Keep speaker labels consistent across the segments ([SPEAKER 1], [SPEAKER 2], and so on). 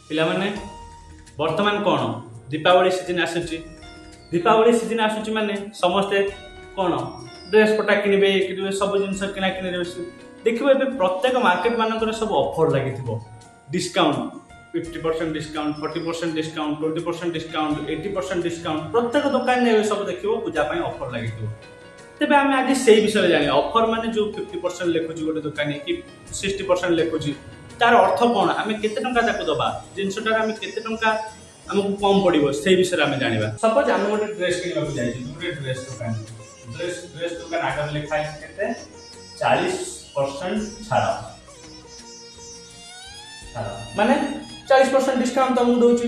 [SPEAKER 1] पिलामाने वर्तमान कौन दीपावली सीजन आसुची दीपावली सीजन आसुची माने समस्ते कौन ड्रेस पटा किनबे किनबे सब जिनस किना किने देखिए ए प्रत्येक मार्केट मानक सब ऑफर लगी discount 50% discount 40% discount 20% discount 80% discount प्रत्येक दुकान में सब देखिए पूजा ऑफर लगी तेज आम आज से विषय जाना ऑफर माने जो 50% लिखुची गोटे दुकानी कि 60% लिखुची तार अर्थ कौन आम केते दबा जिनसटार आम केते आमको कम पड़ो से विषय आम जाना सपोज आम गोटे ड्रेस किणवाक जाइए ड्रेस दुकान ड्रेस दुकान आगे लिखाई 40% छाड़ माने 40% डिस्काउंट तुमको दूची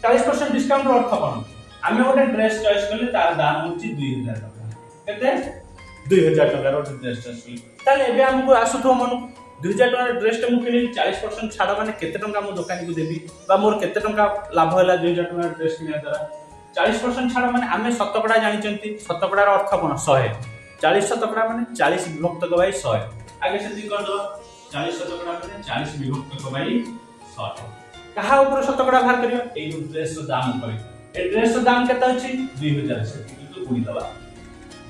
[SPEAKER 1] 40% डिस्काउंट अर्थ कौन आम गोटे ड्रेस चॉइस कले तार दाम हूँ 2000 टका केते 2000 टका गोटे ड्रेस चॉइस कले ताले एबे हमको आसुथो मन 2000 टका ड्रेस टे मु किनी 40% छाड़ माने केते टका मो दुकान को देबी बा मोर केते टका लाभ होला 2000 टका ड्रेस किना द्वारा 40% छाड़ माने आमे शतकड़ा जानिचंती शतकड़ा रो अर्थ कोन 100 40 शतकड़ा माने 40 विभक्त को बाई 100 आगे से कर दो 40 शतकड़ा माने 40 विभक्त को बाई 100 कहा ऊपर शतकड़ा बाहर करियो ए ड्रेस रो दाम करी ए ड्रेस रो दाम केते अछि 2000 से तो गुणी दबा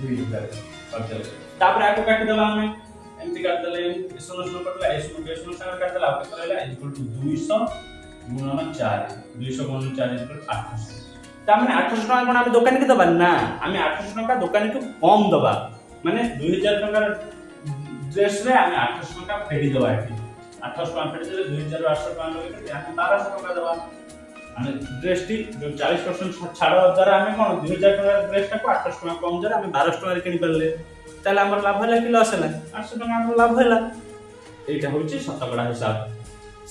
[SPEAKER 1] 2000 कर तापर आको काट दबा हमें एमती काट दले सुनो सुनो काटला सुनो सागर काट दला आपके रहला इक्वल टू 200 गुणन 4 200 गुणन 4 इक्वल 800 तामने 800 टका कोन हम दुकान के दबा ना हम 800 टका दुकान को कम दबा माने 2000 टका ड्रेस रे हम 800 टका फेडी दबा एठी 800 टका फेडी देले 2800 टका लगे हम 1200 टका दबा हम ड्रेस टी जो 40% छाड़ द्वारा हम कोन 2000 टका ड्रेस टा को 800 टका कम द्वारा हम 1200 टका किनि परले ताले हमर लाभ होला कि लॉस होला 800 टका हमर लाभ होला एटा होची शतकड़ा हिसाब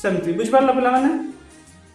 [SPEAKER 1] सेमती बुझ पारला पिला माने